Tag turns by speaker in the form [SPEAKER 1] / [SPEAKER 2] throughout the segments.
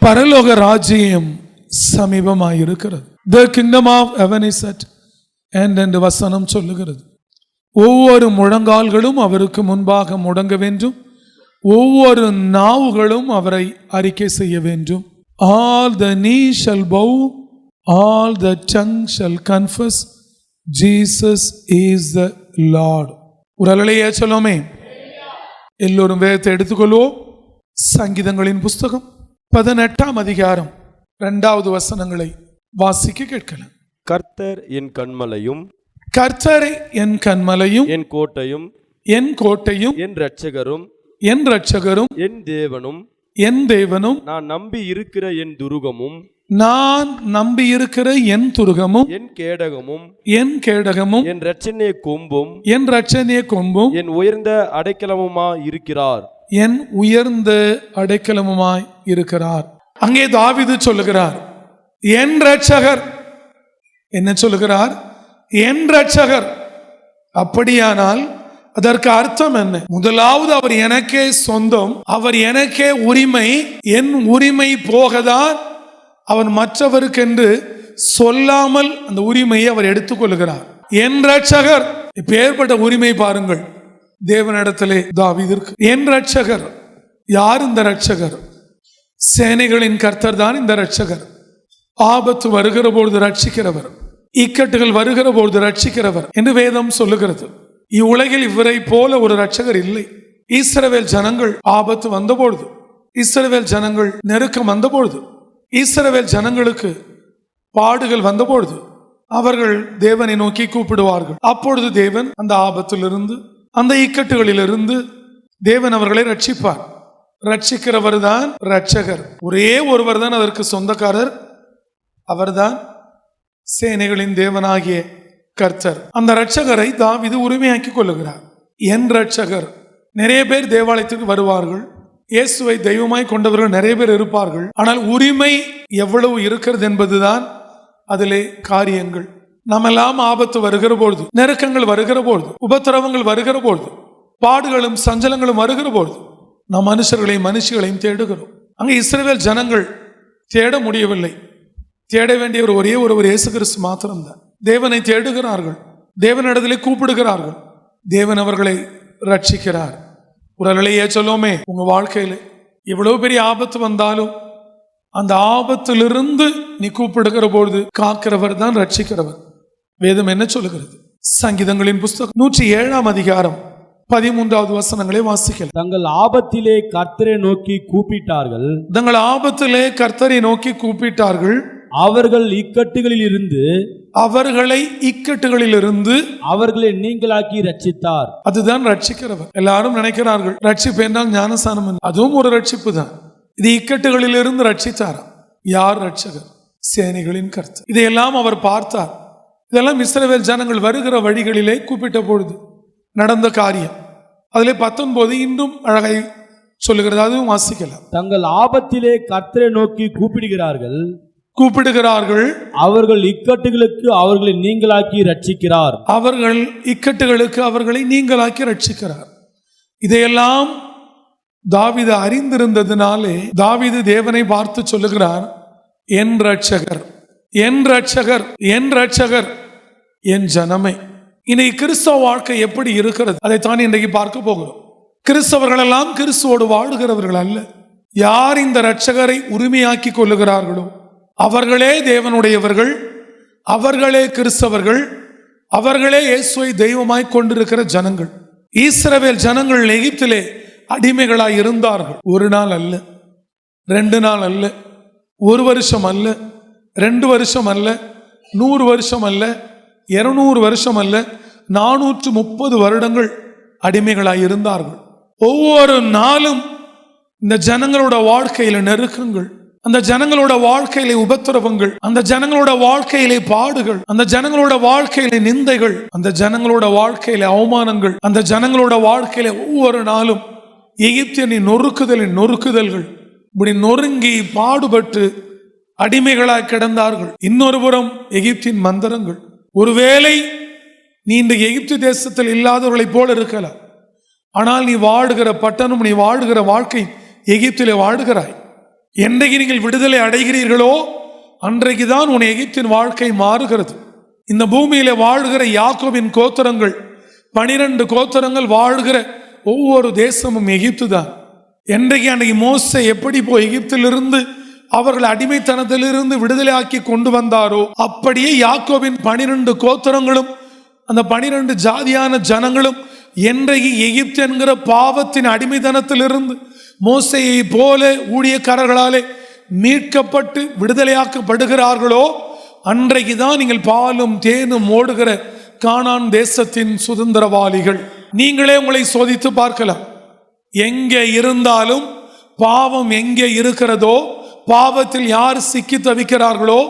[SPEAKER 1] பரலோக ராஜ்யம் சமீபமாயிருக்கிறது. The kingdom of heaven is at hand என்று வசனம் சொல்லுகிறது. ஒவ்வொரு முழங்கால்களும் அவருக்கு முன்பாக முடங்க வேண்டும், ஒவ்வொரு நாவுகளும் அவரை அறிக்கை செய்ய வேண்டும். All the knee shall bow, all the tongue shall confess Jesus is the Lord. ஒரு அல்லேலூயா சொல்லுமே. எல்லோரும் வேதத்தை எடுத்துக்கொள்வோம். சங்கீதங்களின் புஸ்தகம் 18ஆம் அதிகாரம் 2வது வசனங்களை வாசிக்க கேட்கலாம்.
[SPEAKER 2] கர்த்தர் என் கன்மலையும்,
[SPEAKER 1] கர்த்தர் என் கன்மலையும்,
[SPEAKER 2] என் கோட்டையும்,
[SPEAKER 1] என் கோட்டையும்,
[SPEAKER 2] என் இரட்சகரும்,
[SPEAKER 1] என் இரட்சகரும்,
[SPEAKER 2] என் தேவனும்,
[SPEAKER 1] என் தேவனும்,
[SPEAKER 2] நான் நம்பி இருக்கிற என் துருகமும்,
[SPEAKER 1] நான் நம்பி இருக்கிற என் துருகமும்,
[SPEAKER 2] என் கேடகமும்,
[SPEAKER 1] என் கேடகமும்,
[SPEAKER 2] என் இரட்சணிய கொம்பும்,
[SPEAKER 1] என் இரட்சணிய கொம்பும்,
[SPEAKER 2] என் உயர்ந்த அடைக்கலமுமா இருக்கிறார்.
[SPEAKER 1] என் உயர்ந்த அடைக்கலமுமாய் இருக்கிறார். அங்கே தாவீது சொல்லுகிறார், என் இரட்சகர். என்ன சொல்லுகிறார்? என் இரட்சகர். அப்படியானால் அதற்கு அர்த்தம் என்ன? முதலாவது அவர் எனக்கே சொந்தம், அவர் எனக்கே உரிமை. என் உரிமை போகதான் அவன் மற்றவருக்கென்று சொல்லாமல் அந்த உரிமையை அவர் எடுத்துக்கொள்கிறார். என் இரட்சகர். இப்ப ஏற்பட்ட உரிமை பாருங்கள் தேவனிடத்திலே தாவீதிற்கு. என் இரட்சகர். யார் இந்த இரட்சகர்? சேனைகளின் கர்த்தர் தான் இந்த இரட்சகர். ஆபத்து வருகிற பொழுது ரட்சிக்கிறவர், இக்கட்டுகள் வருகிற பொழுது ரட்சிக்கிறவர் என்று வேதம் சொல்லுகிறது. இவ்வுலகில் இவரை போல ஒரு இரட்சகர் இல்லை. இஸ்ரவேல் ஜனங்கள் ஆபத்து வந்த பொழுது, இஸ்ரவேல் ஜனங்கள் நெருக்கம் வந்த பொழுது, இஸ்ரவேல் ஜனங்களுக்கு பாடுகள் வந்த பொழுது அவர்கள் தேவனை நோக்கி கூப்பிடுவார்கள். அப்பொழுது தேவன் அந்த ஆபத்திலிருந்து, அந்த இக்கட்டுகளிலிருந்து தேவன் அவர்களை ரட்சிப்பார். ரட்சிக்கிறவர் தான் இரட்சகர். ஒரே ஒருவர் தான் அதற்கு சொந்தக்காரர், அவர்தான் சேனைகளின் தேவனாகிய கர்த்தர். அந்த இரட்சகரை தாவீது உரிமையாக்கி கொள்ளுகிறார். என் இரட்சகர். நிறைய பேர் தேவாலயத்துக்கு வருவார்கள், இயேசுவை தெய்வமாய் கொண்டவர்கள் நிறைய பேர் இருப்பார்கள். ஆனால் உரிமை எவ்வளவு இருக்கிறது என்பதுதான் அதிலே காரியங்கள். நம்மெல்லாம் ஆபத்து வருகிற பொழுது, நெருக்கங்கள் வருகிற பொழுது, உபத்திரவங்கள் வருகிற பொழுது, பாடுகளும் சஞ்சலங்களும் வருகிற பொழுது நாம் மனுஷர்களையும் மனுஷிகளையும் தேடுகிறோம். அங்கே இஸ்ரவேல் ஜனங்கள் தேட முடியவில்லை. தேட வேண்டிய ஒரே ஒருவர் இயேசு கிறிஸ்து மாத்திரம்தான். தேவனை தேடுகிறார்கள், தேவனிடத்திலே கூப்பிடுகிறார்கள், தேவன் அவர்களை ரட்சிக்கிறார். ஒரு அல்லேலூயா சொல்லுவோமே. உங்க வாழ்க்கையில எவ்வளவு பெரிய ஆபத்து வந்தாலும் அந்த ஆபத்திலிருந்து நீ கூப்பிடுகிற பொழுது காக்கிறவர் தான் ரட்சிக்கிறவர். வேதம் என்ன சொல்லுகிறது? சங்கீதங்களின் புஸ்தகம் 107ஆம் அதிகாரம் 13வது வசனங்களை வாசிக்கலாம்.
[SPEAKER 3] தங்கள் ஆபத்திலே கர்த்தரை நோக்கி கூப்பிட்டார்கள்,
[SPEAKER 1] தங்கள் ஆபத்திலே கர்த்தரை நோக்கி கூப்பிட்டார்கள்,
[SPEAKER 3] அவர்கள் இக்கட்டுகளில் இருந்து,
[SPEAKER 1] அவர்களை இக்கட்டுகளில் இருந்து
[SPEAKER 3] அவர்களை நீங்களாக்கி ரட்சித்தார்.
[SPEAKER 1] அதுதான் ரட்சிக்கிறவர். எல்லாரும் நினைக்கிறார்கள் ரட்சிப்பு என்றால் ஞானஸ்நானம், அதுவும் ஒரு ரட்சிப்பு தான். இது இக்கட்டுகளில் இருந்து ரட்சித்தார். யார் ரட்சகர்? சேனைகளின் கர்த்தர். இதையெல்லாம் அவர் பார்த்தார். இதெல்லாம் இஸ்ரவேல் ஜனங்கள் வருகிற வழிகளிலே கூப்பிட்ட பொழுது நடந்த காரியம். அதிலே 19 இன்னும் அழகை சொல்லுகிறது, அதுவும் வாசிக்கலாம்.
[SPEAKER 3] தங்கள் ஆபத்திலே கர்த்தரை நோக்கி கூப்பிடுகிறார்கள், அவர்கள் இக்கட்டுகளுக்கு அவர்களை நீங்களாக்கி ரட்சிக்கிறார்.
[SPEAKER 1] அவர்கள் இக்கட்டுகளுக்கு அவர்களை நீங்களாக்கி ரட்சிக்கிறார். இதையெல்லாம் தாவீது அறிந்திருந்ததினாலே தாவீது தேவனை பார்த்து சொல்லுகிறார், என் இரட்சகர், என் இரட்சகர், என் இரட்சகர், என் ஜனமே. இன்னைக்கு கிறிஸ்தவ வாழ்க்கை எப்படி இருக்கிறது அதைத்தான் இன்றைக்கு பார்க்க போகிறோம். கிறிஸ்தவர்கள் எல்லாம் கிறிஸ்துவோடு வாழுகிறவர்கள் அல்ல. யார் இந்த இரட்சகரை உரிமையாக்கி கொள்ளுகிறார்களோ அவர்களே தேவனுடையவர்கள், அவர்களே கிறிஸ்தவர்கள், அவர்களே இயேசுவை தெய்வமாய் கொண்டிருக்கிற ஜனங்கள். இஸ்ரவேல் ஜனங்கள் எகிப்திலே அடிமைகளாய் இருந்தார்கள். ஒரு நாள் அல்ல, 2 நாள் அல்ல, 1 வருஷம் அல்ல, 2 வருஷம் அல்ல, 100 வருஷம் அல்ல, 200 வருஷம் அல்ல, 430 வருடங்கள் அடிமைகளாய் இருந்தார்கள். ஒவ்வொரு நாளும் இந்த ஜனங்களோட வாழ்க்கையில நெருக்கங்கள், அந்த ஜனங்களோட வாழ்க்கையிலே உபத்திரவங்கள், அந்த ஜனங்களோட வாழ்க்கையிலே பாடுகள், அந்த ஜனங்களோட வாழ்க்கையிலே நிந்தைகள், அந்த ஜனங்களோட வாழ்க்கையிலே அவமானங்கள், அந்த ஜனங்களோட வாழ்க்கையிலே ஒவ்வொரு நாளும் எகிப்தியனின் நொறுக்குதல்கள். இப்படி நொறுங்கி பாடுபட்டு அடிமைகளாய் கிடந்தார்கள். இன்னொரு புறம் எகிப்தின் மந்திரங்கள். ஒருவேளை நீ இந்த எகிப்து தேசத்தில் இல்லாதவர்களைப் போல இருக்கலாம், ஆனால் நீ வாடுகிற பட்டணம், நீ வாடுகிற வாழ்க்கை எகிப்திலே வாடுகிறாய். என்றைக்கு நீங்கள் விடுதலை அடைகிறீர்களோ அன்றைக்கு தான் உன் எகிப்தின் வாழ்க்கை மாறுகிறது. இந்த பூமியில வாழ்கிற யாக்கோபின் கோத்திரங்கள் 12 கோத்திரங்கள் வாழ்கிற ஒவ்வொரு தேசமும் எகிப்து தான். என்றைக்கு அன்றைக்கு மோசே எப்படி போய் எகிப்திலிருந்து அவர்கள் அடிமைத்தனத்திலிருந்து விடுதலை ஆக்கி கொண்டு வந்தாரோ அப்படியே யாக்கோபின் 12 கோத்திரங்களும் அந்த 12 ஜாதியான ஜனங்களும் என்றைக்கு எகிப்து என்கிற பாவத்தின் அடிமைத்தனத்திலிருந்து மோசேயை போல ஊழியக்காரர்களாலே மீட்கப்பட்டு விடுதலையாக்கப்படுகிறார்களோ அன்றைக்கு தான் நீங்கள் பாலும் தேனும் ஓடுகிற கானான் தேசத்தின் சுதந்திரவாளிகள். நீங்களே உங்களை சோதித்து பார்க்கலாம். எங்கே இருந்தாலும் பாவம் எங்கே இருக்கிறதோ, பாவத்தில் யார் சிக்கி தவிக்கிறார்களோ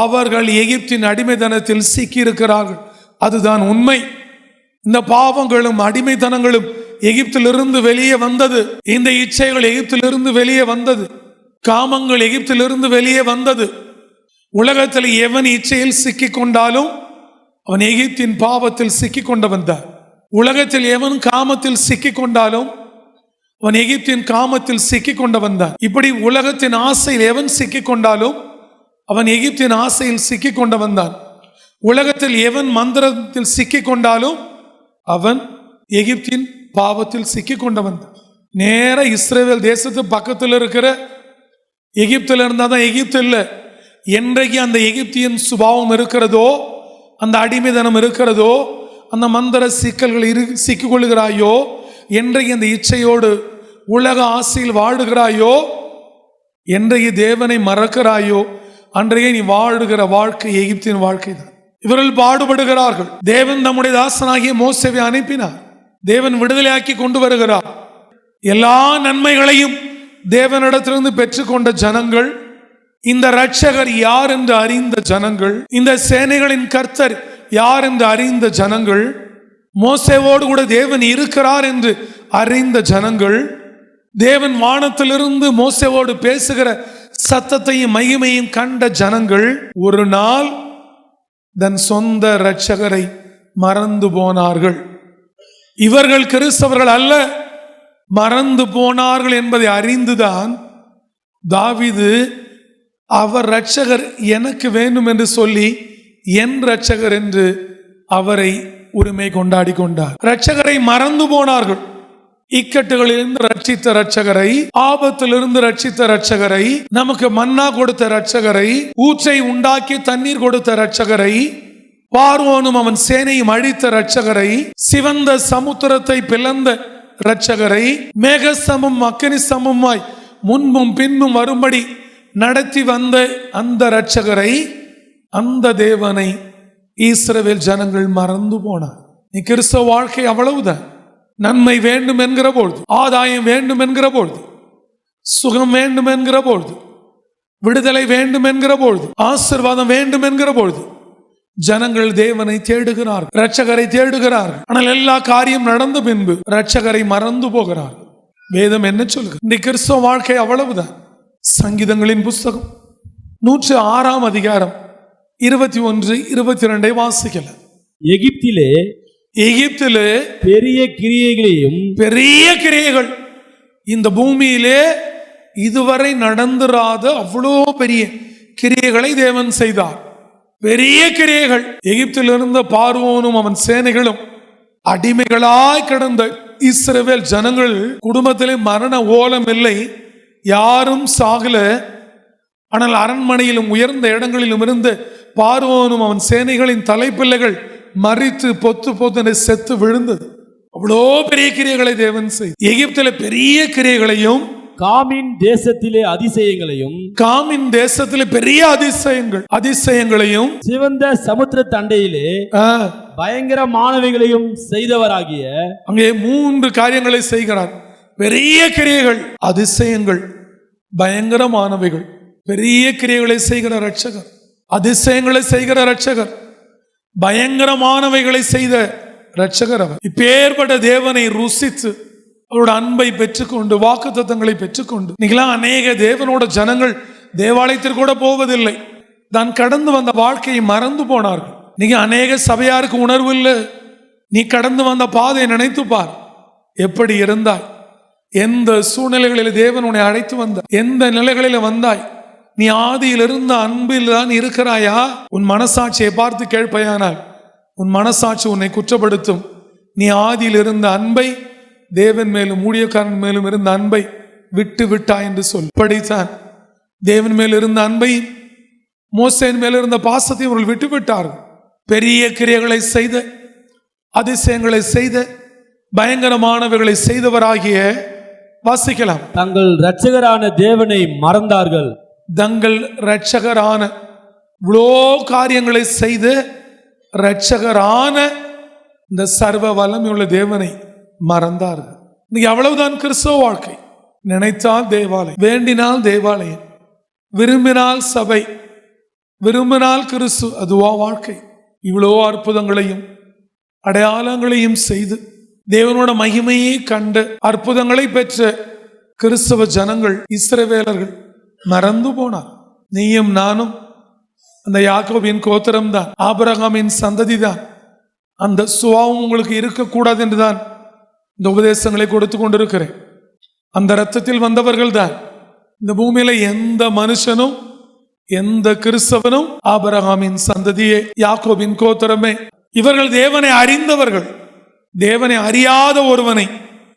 [SPEAKER 1] அவர்கள் எகிப்தின் அடிமைத்தனத்தில் சிக்கி இருக்கிறார்கள். அதுதான் உண்மை. இந்த பாவங்களும் அடிமைத்தனங்களும் எகிப்திலிருந்து வெளியே வந்தது. இந்த இச்சைகள் எகிப்திலிருந்து வெளியே வந்தது. காமங்கள் எகிப்திலிருந்து வெளியே வந்தது. உலகத்தில் எவன் இச்சையில் சிக்கி கொண்டாலும் அவன் எகிப்தின் பாவத்தில் சிக்கி கொண்டு வந்தார். உலகத்தில் எவன் காமத்தில் சிக்கி கொண்டாலும் அவன் எகிப்தின் காமத்தில் சிக்கி கொண்டு வந்தான். இப்படி உலகத்தின் ஆசையில் எவன் சிக்கி கொண்டாலும் அவன் எகிப்தின் ஆசையில் சிக்கி கொண்டு வந்தான். உலகத்தில் எவன் மந்திரத்தில் சிக்கி கொண்டாலும் அவன் எகிப்தின் பாவத்தில் சிக்கி கொண்டு வந்தான். நேர இஸ்ரேல் தேசத்து பக்கத்தில் இருக்கிற எகிப்தில் இருந்தால் தான் எகிப்து இல்லை. என்றைக்கு அந்த எகிப்தியன் சுபாவம் இருக்கிறதோ, அந்த அடிமைதனம் இருக்கிறதோ, அந்த மந்திர சிக்கல்கள் சிக்கிக் கொள்கிறாயோ, என்றைக்கு அந்த இச்சையோடு உலக ஆசையில் வாடுகிறாயோ, என்றைக்கு தேவனை மறக்கிறாயோ அன்றைய நீ வாழுகிற வாழ்க்கை எகிப்தின் வாழ்க்கை தான். இவர்கள் பாடுபடுகிறார்கள். தேவன் நம்முடைய தாசனாகிய மோசேவை அனுப்பினார். தேவன் விடுதலையாக்கி கொண்டு வருகிறார். எல்லா நன்மைகளையும் தேவனிடத்திலிருந்து பெற்றுக்கொண்ட ஜனங்கள், இந்த இரட்சகர் யார் என்று அறிந்த ஜனங்கள், இந்த சேனைகளின் கர்த்தர் யார் என்று அறிந்த ஜனங்கள், மோசேவோடு கூட தேவன் இருக்கிறார் என்று அறிந்த ஜனங்கள், தேவன் வானத்திலிருந்து மோசேவோடு பேசுகிற சத்தத்தையும் மகிமையும் கண்ட ஜனங்கள் ஒரு நாள் தன் சொந்த இரட்சகரை மறந்து போனார்கள். இவர்கள் கிறிஸ்தவர்கள் அல்ல, மறந்து போனார்கள் என்பதை அறிந்துதான் தாவீது அவர் இரட்சகர் எனக்கு வேண்டும் என்று சொல்லி என் இரட்சகர் என்று அவரை உரிமை கொண்டாடி கொண்டார். இரட்சகரை மறந்து போனார்கள். இக்கட்டுகளிலிருந்து ரட்சித்த இரட்சகரை, ஆபத்திலிருந்து ரட்சித்த இரட்சகரை, நமக்கு மன்னா கொடுத்த இரட்சகரை, ஊற்றை உண்டாக்கி தண்ணீர் கொடுத்த இரட்சகரை, பார்வோனும் அவன் சேனையும் அழித்த இரட்சகரை, சிவந்த சமுத்திரத்தை பிளந்த இரட்சகரை, மேகசமும் அக்கினி சமமாய் முன்பும் பின்னும் வரும்படி நடத்தி வந்த அந்த இரட்சகரை, அந்த தேவனை இஸ்ரவேல் ஜனங்கள் மறந்து போனார். நீ கிறிஸ்தவ வாழ்க்கை அவ்வளவுதான். நன்மை வேண்டும் என்கிற பொழுது, ஆதாயம் வேண்டும் என்கிற பொழுது, சுகம் வேண்டும் என்கிற பொழுது, விடுதலை வேண்டும் என்கிற பொழுது, ஆசீர்வாதம் வேண்டும் என்கிற பொழுது ஜனங்கள் தேவனை தேடுகிறார்கள், இரட்சகரை தேடுகிறார்கள். ஆனால் எல்லா காரியம் நடந்த பின்பு இரட்சகரை மறந்து போகிறார்கள். வேதம் என்ன சொல்லுகிறது? இந்த கிறிஸ்தவ வாழ்க்கை அவ்வளவுதான். சங்கீதங்களின் புஸ்தகம் 106 அதிகாரம் 21, 22 வாசிக்கல.
[SPEAKER 3] எகிப்திலே
[SPEAKER 1] பெரிய கிரியைகள் இந்த பூமியிலே இதுவரை நடந்துராத அவ்வளோ பெரிய கிரியைகளை தேவன் செய்தார். பெரிய கிரியைகள். எகிப்தில் இருந்த பார்வோனும் அவன் சேனைகளும் அடிமைகளாய் கிடந்த இஸ்ரவேல் ஜனங்கள் குடும்பத்திலே மரண ஓலம் இல்லை, யாரும் சாகல. ஆனால் அரண்மனையிலும் உயர்ந்த இடங்களிலும் இருந்து பார்வோனும் அவன் சேனைகளின் தலைப்பிள்ளைகள் மறித்து பொத்து பொத்து செத்து விழுந்தது. அவ்வளோ பெரிய கிரியைகளை தேவன் செய்து, எகிப்தில பெரிய கிரியைகளையும்,
[SPEAKER 3] காமின் தேசத்திலே
[SPEAKER 1] பெரிய அதிசயங்களையும்,
[SPEAKER 3] சிவந்த சமுத்திர தண்டையிலே பயங்கரமானவைகளையும் செய்தவராகிய,
[SPEAKER 1] அங்கே 3 காரியங்களை செய்கிறார். பெரிய கிரியைகள், அதிசயங்கள், பயங்கரமானவைகள். பெரிய கிரியைகளை செய்கிற இரட்சகர், அதிசயங்களை செய்கிற இரட்சகர், பயங்கரமானவைகளை செய்த இரட்சகர் அவர். இப்பேற்பட்ட தேவனை ருசித்து அவரோட அன்பை பெற்றுக்கொண்டு வாக்குத்தத்தங்களை பெற்றுக்கொண்டு நீங்களாம் அநேக தேவனோட ஜனங்கள் தேவாலயத்திற்கு கூட போவதில்லை, தான் கடந்து வந்த வாழ்க்கையை மறந்து போனார்கள். நீங்க அநேக சபையாருக்கு உணர்வு இல்லை. நீ கடந்து வந்த பாதையை நினைத்து பார். எப்படி இருந்தாய், எந்த சூழ்நிலைகளில் தேவன் உன்னை அழைத்து வந்தார், எந்த நிலைகளில் வந்தாய், நீ ஆதியில் இருந்த அன்பில் தான் இருக்கிறாயா? உன் மனசாட்சியை பார்த்து கேட்பையானால் உன் மனசாட்சி உன்னை குற்றப்படுத்தும். நீ ஆதியில் இருந்த அன்பை, தேவன் மேலும் ஊழியக்காரன் மேலும் இருந்த அன்பை விட்டு விட்டாய் என்று சொல். படித்தான் தேவன் மேல் இருந்த அன்பை, மோசேன் மேல் இருந்த பாசத்தை அவர்கள் விட்டு விட்டார்கள். பெரிய கிரியைகளை செய்த, அதிசயங்களை செய்த, பயங்கரமானவர்களை செய்தவராகிய வாசிக்கலாம்.
[SPEAKER 3] தங்கள் இரட்சகரான தேவனை மறந்தார்கள்.
[SPEAKER 1] தங்கள் இரட்சகரான இவ்வளோ காரியங்களை செய்து இரட்சகரான இந்த சர்வ வல்லமையுள்ள தேவனை மறந்தார்கள். இன்னைக்கு அவ்வளவுதான் கிறிஸ்தவ வாழ்க்கை. நினைத்தால் தேவாலயம், வேண்டினால் தேவாலயம், விரும்பினால் சபை, விரும்பினால் கிறிஸ்து, அதுவா வாழ்க்கை? இவ்வளோ அற்புதங்களையும் அடையாளங்களையும் செய்து தேவனோட மகிமையை கண்டு அற்புதங்களை பெற்ற கிறிஸ்தவ ஜனங்கள், இஸ்ரவேலர்கள் மறந்து போனார். நீயும் நானும் அந்த யாக்கோபின் கோத்திரம் தான், ஆபிரகாமின் சந்ததி தான். அந்த சுபாவம் உங்களுக்கு இருக்கக்கூடாது என்றுதான் இந்த உபதேசங்களை கொடுத்து கொண்டிருக்கிறேன். அந்த இரத்தத்தில் வந்தவர்கள் தான் இந்த பூமியில எந்த மனுஷனும், எந்த கிறிஸ்தவனும் ஆபிரகாமின் சந்ததியே, யாக்கோபின் கோத்திரமே. இவர்கள் தேவனை அறிந்தவர்கள். தேவனை அறியாத ஒருவனை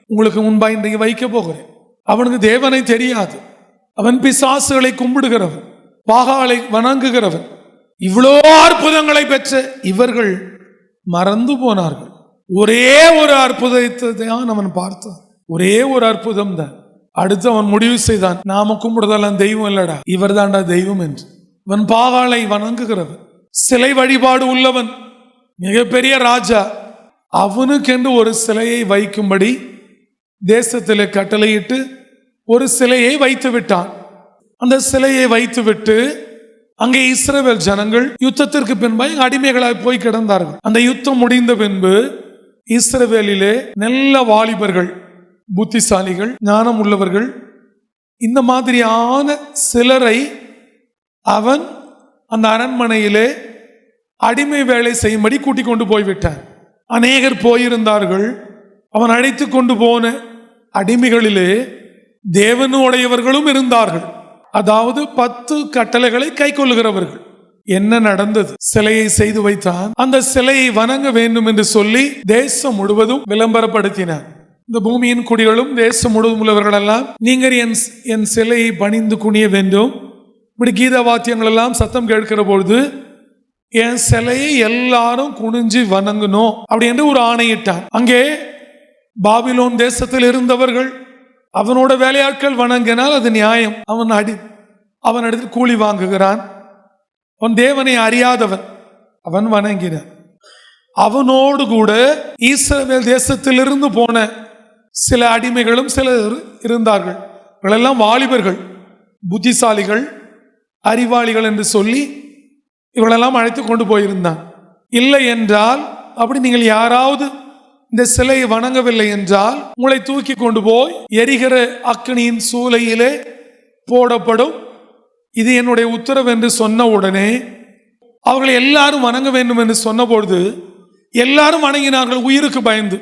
[SPEAKER 1] உங்களுக்கு முன்பாக இன்றைக்கு வைக்க போகிறேன். அவனுக்கு தேவனை தெரியாது. அவன் பிசாசுகளை கும்பிடுகிறவன், பாகாலை வணங்குகிறவன். இவ்வளோ அற்புதங்களை பெற்ற இவர்கள் மறந்து போனார்கள். ஒரே ஒரு அற்புதத்தை தான் அவன் பார்த்தான். ஒரே ஒரு அற்புதம் தான். அடுத்து அவன் முடிவு செய்தான், நாம கும்பிடுறதெல்லாம் தெய்வம் இல்லடா, இவர் தாண்டா தெய்வம் என்று. இவன் பாகாலை வணங்குகிறவன், சிலை வழிபாடு உள்ளவன், மிகப்பெரிய ராஜா. அவனுக்கென்று ஒரு சிலையை வைக்கும்படி தேசத்திலே கட்டளையிட்டு ஒரு சிலையை வைத்து விட்டான். அந்த சிலையை வைத்துவிட்டு அங்கே இஸ்ரவேல் ஜனங்கள் யுத்தத்திற்கு பின்பாய் அடிமைகளாய் போய் கிடந்தார்கள். அந்த யுத்தம் முடிந்த பின்பு இஸ்ரவேலிலே நல்ல வாலிபர்கள், புத்திசாலிகள், ஞானம் உள்ளவர்கள், இந்த மாதிரியான சிலரை அவன் அந்த அரண்மனையிலே அடிமை வேலை செய்யும்படி கூட்டிக் கொண்டு போய்விட்டான். அநேகர் போயிருந்தார்கள். அவன் அழைத்து கொண்டு போன அடிமைகளிலே தேவனுடையவர்களும் இருந்தார்கள். அதாவது 10 கட்டளைகளை கை கொள்ளுகிறவர்கள். என்ன நடந்தது? சிலையை செய்து வைத்தான். அந்த சிலையை வணங்க வேண்டும் என்று சொல்லி தேசம் முழுவதும் விளம்பரப்படுத்தினார். இந்த பூமியின் குடிகளும் தேசம் முழுவதும் உள்ளவர்கள் எல்லாம், நீங்கள் என் சிலையை பணிந்து குனிய வேண்டும். இப்படி கீத வாத்தியங்கள் எல்லாம் சத்தம் கேட்கிற பொழுது என் சிலையை எல்லாரும் குனிஞ்சு வணங்கணும் அப்படி என்று ஒரு ஆணையிட்டான். அங்கே பாபிலோன் தேசத்தில் இருந்தவர்கள், அவனோட வேலையாட்கள் வணங்கினால் அது நியாயம். அவன் அடுத்து கூலி வாங்குகிறான். அவன் தேவனை அறியாதவன், அவன் வணங்கினான். அவனோடு கூட இஸ்ரவேல் தேசத்தில் இருந்து போன சில அடிமைகளும் சிலர் இருந்தார்கள். இவர்களெல்லாம் வாலிபர்கள், புத்திசாலிகள், அறிவாளிகள் என்று சொல்லி இவளெல்லாம் அழைத்து கொண்டு போயிருந்தான். இல்லை என்றால், அப்படி நீங்கள் யாராவது இந்த சிலையை வணங்கவில்லை என்றால் உங்களை தூக்கி கொண்டு போய் எரிகிற அக்னியின் சூளையிலே போடப்படும், இது என்னுடைய உத்தரவு என்று சொன்ன உடனே அவர்களை எல்லாரும் வணங்க வேண்டும் என்று சொன்ன பொழுது எல்லாரும் வணங்கினார்கள், உயிருக்கு பயந்து.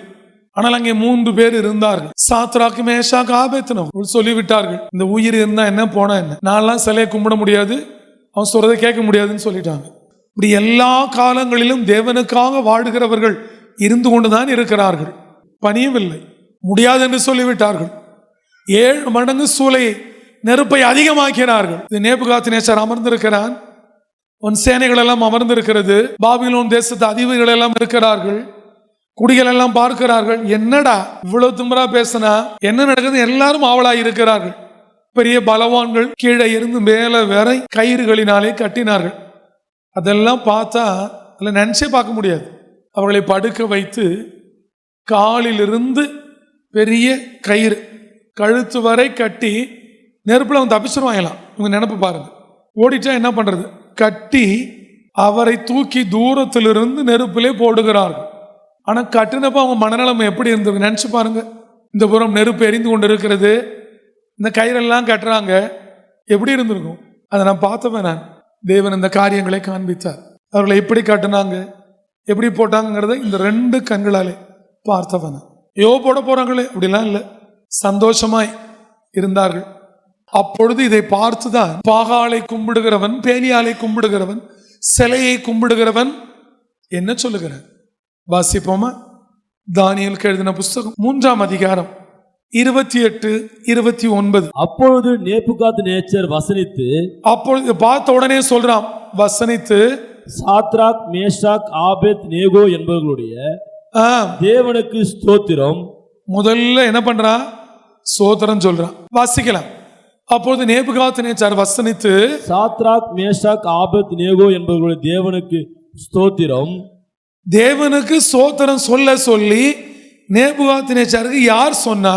[SPEAKER 1] ஆனால் அங்கே 3 பேர் இருந்தார்கள். சாத்ராக்கு, மேஷாக்கு, ஆபேத்நேகோ சொல்லிவிட்டார்கள், இந்த உயிர் இருந்தா என்ன போனா என்ன, நான்லாம் சிலையை கும்பிட முடியாது, அவன் சொல்றதை கேட்க முடியாதுன்னு சொல்லிட்டாங்க. இப்படி எல்லா காலங்களிலும் தேவனுக்காக வாழுகிறவர்கள் இருந்து கொண்டுதான் இருக்கிறார்கள். பணியவில்லை, முடியாது என்று சொல்லிவிட்டார்கள். 7 மடங்கு சூளையை, நெருப்பை அதிகமாக்கினார்கள். நேபுகாத்நேச்சார் அமர்ந்திருக்கிறான், உன் சேனைகள் எல்லாம் அமர்ந்திருக்கிறது, பாபிலோன் தேசத்து அதிபதிகள் எல்லாம் இருக்கிறார்கள், குடிகள் எல்லாம் பார்க்கிறார்கள். என்னடா இவ்வளவு திமிரா பேசினா என்ன நடக்குது? எல்லாரும் ஆவலாய் இருக்கிறார்கள். பெரிய பலவான்கள் கீழே இருந்து மேலே வரை கயிறுகளினாலே கட்டினார்கள். அதெல்லாம் பார்த்தா அதில் நினைச்சே பார்க்க முடியாது. அவர்களை படுக்க வைத்து காலிலிருந்து பெரிய கயிறு கழுத்து வரை கட்டி நெருப்புல அவன் தப்பிச்சிருவாங்களாம். இவங்க நினைப்பு பாருங்க, ஓடிட்டா என்ன பண்றது? கட்டி அவரை தூக்கி தூரத்திலிருந்து நெருப்பிலே போடுகிறார்கள். ஆனா கட்டினப்ப அவங்க மனநலம் எப்படி இருந்தது நினைச்சு பாருங்க. இந்த புறம் நெருப்பு எரிந்து கொண்டு இருக்கிறது, இந்த கயிறெல்லாம் கட்டுறாங்க, எப்படி இருந்திருக்கும்? அதை நான் பார்த்தவன். நான் தேவன் இந்த காரியங்களை காண்பித்தார். அவர்களை எப்படி கட்டினாங்க, எப்படி போட்டாங்கிறத இந்த 2 கண்களாலே பார்த்தவன். போட போறாங்களே அப்படிலாம் இல்லை, சந்தோஷமாய் இருந்தார்கள். அப்பொழுது இதை பார்த்துதான் பாகாலை கும்பிடுகிறவன், பேலியாலை கும்பிடுகிறவன், சிலையை கும்பிடுகிறவன் என்ன சொல்லுகிறார்? வாசிப்போமா? தானியேலுக்கு எழுதின புஸ்தகம் 3ஆம் அதிகாரம் 28, 29.
[SPEAKER 3] அப்பொழுது நேபுகாத்நேச்சர் வசனித்து,
[SPEAKER 1] அப்பொழுது பார்த்த உடனே சொல்றான், வசனித்து,
[SPEAKER 3] சாத்ராக் மேஷாக் ஆபேத் நேகோ என்பவர்களுடைய தேவனுக்கு ஸ்தோத்திரம்.
[SPEAKER 1] முதல்ல என்ன பண்றான்? ஸ்தோத்திரம் சொல்றான். வாசிக்கலாம். அப்பொழுது நேபுகாத்நேச்சர் வசனித்து,
[SPEAKER 3] சாத்ராக் மேஷாக் ஆபேத் நேகோ என்பவர்களுடைய தேவனுக்கு ஸ்தோத்திரம்.
[SPEAKER 1] தேவனுக்கு ஸ்தோத்திரம் சொல்ல சொல்லி நேபுகாத்நேச்சருக்கு யார் சொன்னா?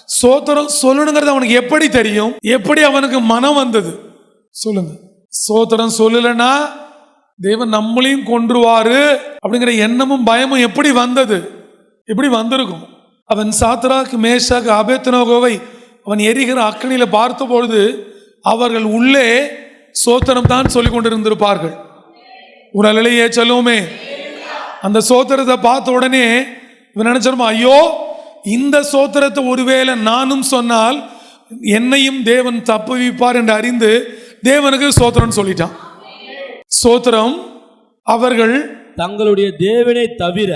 [SPEAKER 1] ஸ்தோத்திரம் சொல்லணுங்கிறது அவனுக்கு எப்படி தெரியும்? எப்படி அவனுக்கு மனம் வந்தது? சொல்லுங்க. ஸ்தோத்திரம் சொல்லலைன்னா தேவன் நம்மளையும் கொன்றுவாரு அப்படிங்கிற எண்ணமும் பயமும் எப்படி வந்தது? எப்படி வந்திருக்கும்? அவன் சாத்ராக் மேஷாக் ஆபேத்நேகோவை அவன் எரிகிற அக்கினியில பார்த்த பொழுது அவர்கள் உள்ளே ஸ்தோத்திரம் தான் சொல்லிக் கொண்டிருந்திருப்பார்கள். ஒரு அலையே சொல்லுவோமே. அந்த ஸ்தோத்திரத்தை பார்த்த உடனே இவன் நினைச்சிருமா, ஐயோ இந்த ஸ்தோத்திரத்தை ஒருவேளை நானும் சொன்னால் என்னையும் தேவன் தப்புவிப்பார் என்று அறிந்து தேவனுக்கு ஸ்தோத்திரம் சொல்லிட்டான். ஸ்தோத்திரம். அவர்கள்
[SPEAKER 3] தங்களுடைய தேவனை தவிர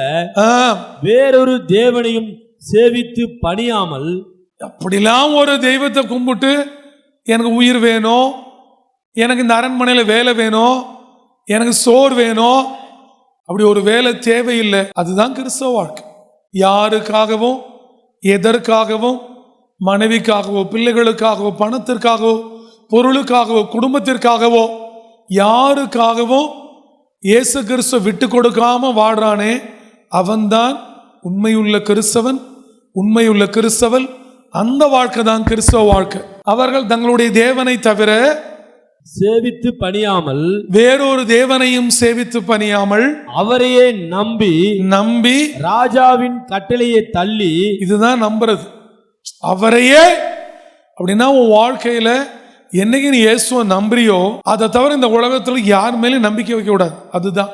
[SPEAKER 3] வேறொரு தேவனையும் சேவித்து பணியாமல்,
[SPEAKER 1] அப்படிலாம் ஒரு தெய்வத்தை கும்பிட்டு எனக்கு உயிர் வேணும், எனக்கு இந்த அரண்மனையில் வேலை வேணும், எனக்கு சோறு வேணும், அப்படி ஒரு வேலை தேவையில்லை. அதுதான் கிறிஸ்தவ வாழ்க்கை. யாருக்காகவும் எதற்காகவும், மனைவிக்காகவோ பிள்ளைகளுக்காகவோ பணத்திற்காகவோ பொருளுக்காகவோ குடும்பத்திற்காகவோ யாருக்காகவும் இயேசு கிறிஸ்துவ விட்டு கொடுக்காம வாழ்றானே அவன்தான் உண்மையுள்ள கிறிஸ்தவன், உண்மையுள்ள கிறிஸ்தவன். அந்த வாழ்க்கை தான் கிறிஸ்தவ வாழ்க்கை. அவர்கள் தங்களுடைய தேவனை தவிர
[SPEAKER 3] சேவித்து பணியாமல்,
[SPEAKER 1] வேறொரு தேவனையும் சேவித்து பணியாமல்,
[SPEAKER 3] அவரையே நம்பி ராஜாவின் கட்டளையை தள்ளி. இதுதான்
[SPEAKER 1] நம்புறது. அவரையே. அப்படின்னா உன் வாழ்க்கையில என்னைக்கு நீ இயேசுவை நம்புறியோ அதை தவிர இந்த உலகத்துல யார் மேலும் நம்பிக்கை வைக்க கூடாது. அதுதான்.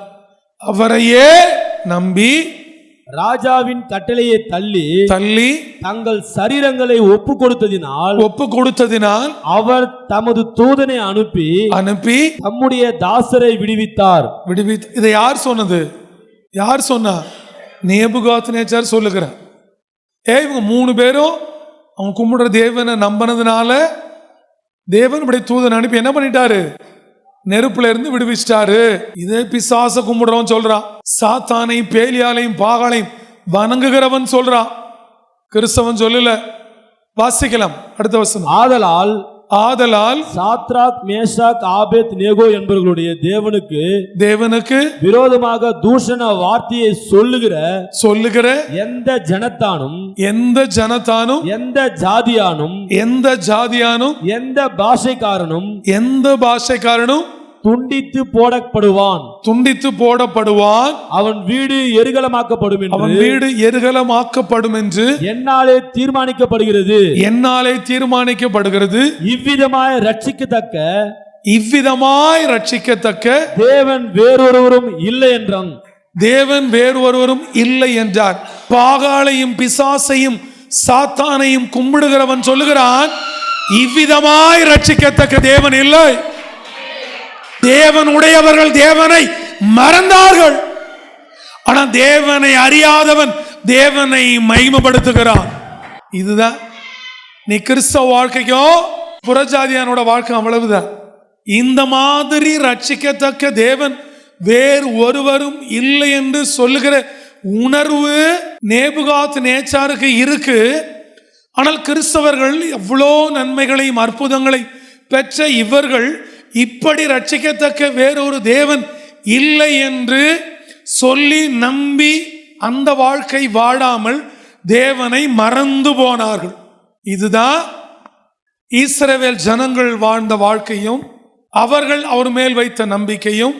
[SPEAKER 1] அவரையே நம்பி
[SPEAKER 3] ராஜாவின் கட்டளையை தள்ளி தங்கள் சரீரங்களை ஒப்பு கொடுத்ததினால் அவர் தமது தூதனை அனுப்பி தம்முடைய தாசரை விடுவித்தார்.
[SPEAKER 1] இதை யார் சொன்னது? யார் சொன்னா? நேபுகாத்நேச்சர் சொல்லுகிறார். இவங்க 3 பேரும் அவங்க கும்பிடுற தேவனை நம்பினதுனால தேவன் இப்படி தூதனை அனுப்பி என்ன பண்ணிட்டாரு? நெருப்புல இருந்து விடுவிச்சிட்டாரு. இதே பிசாச கும்பிடுறவன் சொல்றான், சாத்தானையும் பேலியாலையும் பாகாலையும் வணங்குகிறவன் சொல்றான். கிறிஸ்தவன் சொல்லல. வாசிக்கலாம் அடுத்த வசனம். ஆதலால்
[SPEAKER 3] சாத்ராக் மேஷாக் ஆபேத் நேகோ என்பவர்களுடைய தேவனுக்கு விரோதமாக தூஷண வார்த்தையை சொல்லுகிற எந்த ஜனத்தானும் எந்த ஜாதியானும் எந்த பாஷைக்காரனும் துண்டித்து போடப்படுவான். அவன் வீடு எருகலமாக்கப்படும் என்று என்னாலே தீர்மானிக்கப்படுகிறது. இவ்விதமாய் ரட்சிக்கத்தக்க தேவன் வேறொருவரும் இல்லை என்றார். பாகாலையும் பிசாசையும் சாத்தானையும் கும்பிடுகிறவன் சொல்லுகிறான், இவ்விதமாய் ரட்சிக்கத்தக்க தேவன் இல்லை. தேவன் உடையவர்கள் தேவனை மறந்தார்கள். ஆனா தேவனை அறியாதவன் தேவனை மகிமைப்படுத்துகிறான். இதுதான் நீ கிறிஸ்தவ வாழ்க்கைக்கோ புறஜாதியானோட வாழ்க்கை அவ்வளவுதான். இந்த மாதிரி ரட்சிக்கத்தக்க தேவன் வேறு ஒருவரும் இல்லை என்று சொல்லுகிற உணர்வு நேபுகாத்நேச்சாருக்கு இருக்கு. ஆனால் கிறிஸ்தவர்கள் எவ்வளோ நன்மைகளையும் அற்புதங்களை பெற்ற இவர்கள் இப்படி ரட்சிக்கத்தக்க வேறொரு தேவன் இல்லை என்று சொல்லி நம்பி அந்த வாழ்க்கை வாழாமல் தேவனை மறந்து போனார்கள். இதுதான் இஸ்ரவேல் ஜனங்கள் வாழ்ந்த வாழ்க்கையும் அவர்கள் அவர் மேல் வைத்த நம்பிக்கையும்.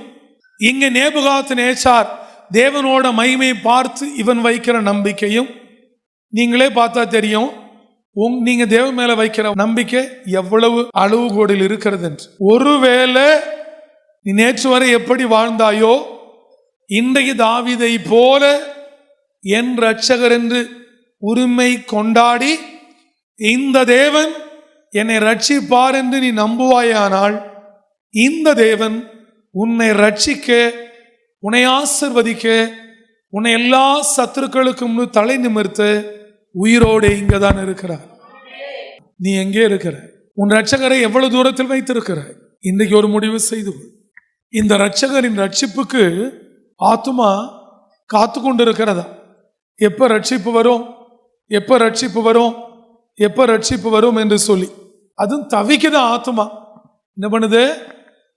[SPEAKER 3] இங்க நேபுகாத்நேச்சார் தேவனோட மகிமையை பார்த்து இவன் வைக்கிற நம்பிக்கையும் நீங்களே பார்த்தா தெரியும். நீங்க தேவன் மேல வைக்கிற நம்பிக்கை எவ்வளவு அளவுகோடில் இருக்கிறது என்று. ஒருவேளை நீ நேற்று வரை எப்படி வாழ்ந்தாயோ இன்றைக்கு தாவீதை போல என் இரட்சகர் என்று உரிமை கொண்டாடி
[SPEAKER 1] இந்த தேவன் என்னை ரட்சிப்பார் என்று நீ நம்புவாயானால் இந்த தேவன் உன்னை ரட்சிக்க, உன்னை ஆசிர்வதிக்க, உன்னை எல்லா சத்துருக்களுக்கும் தலை நிமிர்த்த உயிரோடு இங்கதான் இருக்கிறார். நீ எங்கே இருக்கிற? உன் ரட்சகரை எவ்வளவு தூரத்தில் வைத்திருக்கிறாய்? இன்றைக்கு ஒரு முடிவு செய்து கொள். இந்த ரட்சகரின் ரட்சிப்புக்கு ஆத்துமா காத்து கொண்டு இருக்கிறதா? எப்ப ரட்சிப்பு வரும், எப்ப ரட்சிப்பு வரும், எப்ப ரட்சிப்பு வரும் என்று சொல்லி அதுவும் தவிக்குது ஆத்துமா. என்ன பண்ணுது?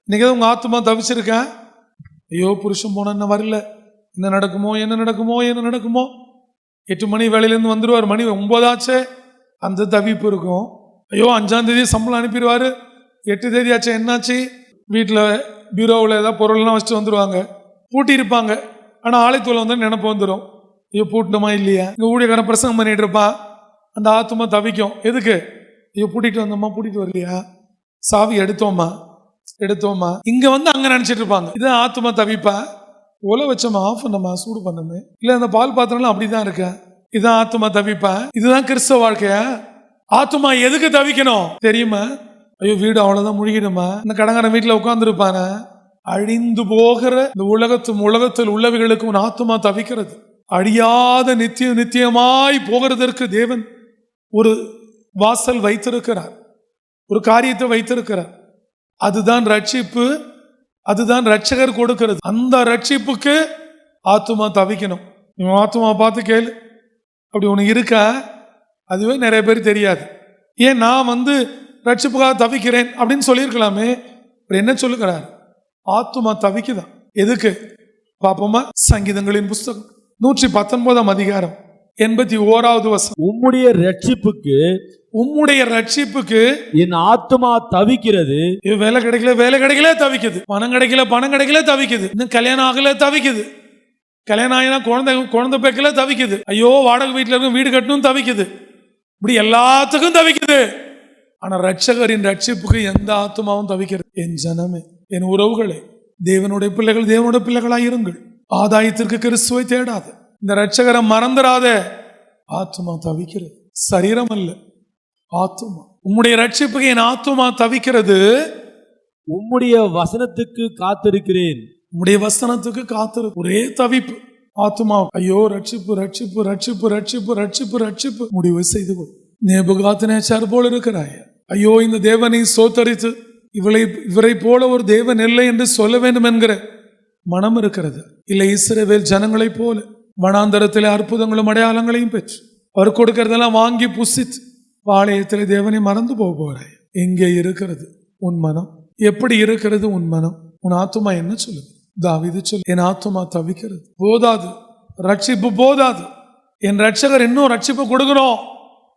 [SPEAKER 1] இன்னைக்கு உங்க ஆத்துமா தவிச்சிருக்கேன். ஐயோ புருஷன் போன என்ன வரல, என்ன நடக்குமோ என்ன நடக்குமோ என்ன நடக்குமோ. 8 மணி வேலையிலேருந்து வந்துடுவார், மணி 9 ஆச்சே, அந்த தவிப்பு இருக்கும். ஐயோ 5ஆம் தேதி சம்பளம் அனுப்பிடுவார், 8 தேதி ஆச்சு, என்னாச்சு? வீட்டில் பீரோவில் ஏதாவது பொருள்லாம் வச்சுட்டு வந்துடுவாங்க, பூட்டி இருப்பாங்க. ஆனால் ஆலைத்தூள் வந்து நினப்பு வந்துடும், ஐயோ பூட்டணுமா இல்லையா? இங்கே ஊழியக்காரன் பிரசங்கம் பண்ணிட்டு இருப்பான், அந்த ஆத்துமா தவிக்கும். எதுக்கு? ஐயோ பூட்டிட்டு வந்தோம்மா, பூட்டிட்டு வரலையா, சாவி எடுத்தோமா எடுத்தோமா. இங்கே வந்து அங்கே நினச்சிட்டு இருப்பாங்க. இதான் ஆத்துமா தவிப்பா. ஒலை வச்சோமா, ஆஃப் பண்ணமா, சூடு பண்ணமே, இல்லை அந்த பால் பாத்திரம்லாம் அப்படி தான் இருக்கேன். இதான் ஆத்துமா தவிப்பா. இதுதான் கிறிஸ்தவ வாழ்க்கையா? ஆத்துமா எதுக்கு தவிக்கணும் தெரியுமா? ஐயோ வீடு அவ்வளவுதான் முழுகிடுமா, இந்த கடங்காரன் வீட்டுல உட்கார்ந்து இருப்பான. அழிந்து போகிற இந்த உலகத்தில் உள்ளவைகளுக்கு உன் ஆத்துமா தவிக்கிறது. அழியாத நித்தியமாய் போகிறதற்கு தேவன் ஒரு வாசல் வைத்திருக்கிறார், ஒரு காரியத்தை வைத்திருக்கிறார். அதுதான் ரட்சிப்பு, அதுதான் ரட்சகர் கொடுக்கிறது. அந்த ரட்சிப்புக்கு ஆத்துமா தவிக்கணும். இவன் ஆத்துமா பார்த்து கேளு, அப்படி உனக்கு இருக்கா? அதுவே நிறைய பேர் தெரியாது. ஏன் நான் வந்து ரட்சிப்புக்காக தவிக்கிறேன் அப்படின்னு சொல்லியிருக்கலாமே. என்ன சொல்லுகிறார்? ஆத்துமா தவிக்குதான். எதுக்கு பாப்போமா? சங்கீதங்களின் புஸ்தகம் 119ஆம் அதிகாரம் 81வது வசனம்.
[SPEAKER 3] உம்முடைய ரட்சிப்புக்கு என் ஆத்துமா தவிக்கிறது.
[SPEAKER 1] வேலை கிடைக்கல தவிக்குது, பணம் கிடைக்கல தவிக்குது, இன்னும் கல்யாணம் ஆகல தவிக்குது, கல்யாணம் ஆகினா குழந்தை பேக்கல தவிக்குது, ஐயோ வாடகை வீட்டில் இருக்கும் வீடு கட்டணும் தவிக்குது, இப்படி எல்லாத்துக்கும் தவிக்குது. ஆனா ரட்சகரின் ரட்சிப்புக்கு எந்த ஆத்துமாவும் தவிக்கிறது. என் ஜனமே, என் உறவுகளே, தேவனுடைய பிள்ளைகளாய் இருங்கள். ஆதாயத்திற்கு கிறிஸ்துவை தேடாத, இந்த ரட்சகரை மறந்துடாத. ஆத்துமா தவிக்கிறது, சரீரம் அல்ல, ஆத்துமா. உம்முடைய ரட்சிப்புக்கு என் ஆத்துமா தவிக்கிறது.
[SPEAKER 3] உம்முடைய வசனத்துக்கு காத்திருக்கிறேன்.
[SPEAKER 1] உம்முடைய வசனத்துக்கு காத்திரு. ஒரே தவிப்பு ஆத்துமா. ஐயோ ரட்சிப்பு ரட்சிப்பு ரட்சிப்பு ரட்சிப்பு ரட்சிப்பு ரட்சிப்பு. முடிவு செய்து கொள். நேபுகாத்நேச்சார் போல இருக்கிறாய். ஐயோ இந்த தேவனை சோத்தரித்து இவரை போல ஒரு தேவன் இல்லை என்று சொல்ல வேண்டும் என்கிற மனம் இருக்கிறது. இல்லை இஸ்ரவேல் ஜனங்களை போல வனாந்தரத்திலே அற்புதங்களும் அடையாளங்களையும் பெற்று அவர் கொடுக்கறதெல்லாம் வாங்கி புசித்து பாளையத்திலே தேவனை மறந்து போகிறாய். எங்கே இருக்கிறது உன் மனம்? எப்படி இருக்கிறது உன் மனம்? உன் ஆத்துமா என்ன சொல்லுது? தாவீது சொல்லு, என் ஆத்துமா தவிக்கிறது. போதாது, ரட்சிப்பு போதாது, என் ரட்சகர் இன்னும் ரட்சிப்பு கொடுக்கணும்.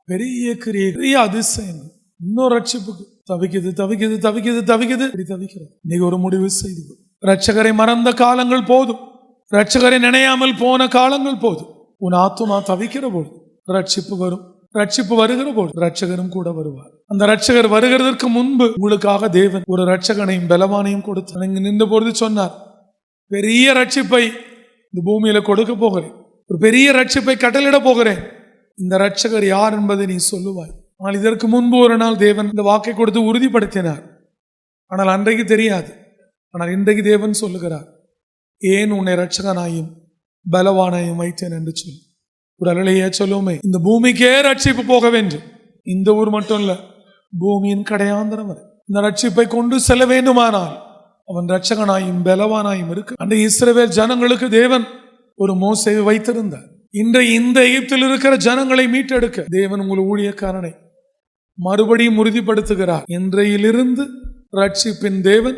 [SPEAKER 1] பெரிய கிரியை, பெரிய அதிசயம், இன்னும் ரட்சிப்புக்கு தவிக்குது தவிக்குது தவிக்குது தவிக்குது தவிக்கிறது. நீ ஒரு முடிவு செய்து, ரட்சகரை மறந்த காலங்கள் போதும், ரட்சகரை நினையாமல் போன காலங்கள் போதும். உன் ஆத்துமா தவிக்கிற போது ரட்சிப்பு வரும். ரட்சிப்பு வருகிற போது ரட்சகரும் கூட வருவார். அந்த ரட்சகர் வருகிறதற்கு முன்பு உங்களுக்காக தேவன் ஒரு ரட்சகனையும் பலவானையும் கொடுத்தார். இங்கு நின்ற பொழுது சொன்னார், பெரிய ரட்சிப்பை இந்த பூமியில கொடுக்க போகிறேன், ஒரு பெரிய ரட்சிப்பை கட்டளிட போகிறேன். இந்த ரட்சகர் யார் என்பதை நீ சொல்லுவாய். ஆனால் இதற்கு முன்பு ஒரு நாள் தேவன் இந்த வாக்கை கொடுத்து உறுதிப்படுத்தினார். ஆனால் அன்றைக்கு தெரியாது. ஆனால் இன்றைக்கு தேவன் சொல்லுகிறார், ஏன் உன்னை ரட்சகனாயும் பலவானாயும் வைத்தேன் என்று சொல்லி. ஒரு அலையே சொல்லுவோமே, இந்த பூமிக்கே ரட்சிப்பு போக வேண்டும். இந்த ஊர் மட்டும் இல்ல, பூமியின் கடையாந்தரம் வரை இந்த ரட்சிப்பை கொண்டு செல்ல வேண்டுமானால் அவன் ரட்சகனாயும் பலவானாயும் இருக்கு. அந்த இஸ்ரவேல் ஜனங்களுக்கு தேவன் ஒரு மோசேவை வைத்திருந்தார். இன்றைய இந்த எகிப்தில் இருக்கிற ஜனங்களை மீட்டெடுக்க தேவன் உங்கள் ஊழியக்காரனை மறுபடியும் உறுதிப்படுத்துகிறார். இன்றையிலிருந்து ரட்சிப்பின் தேவன்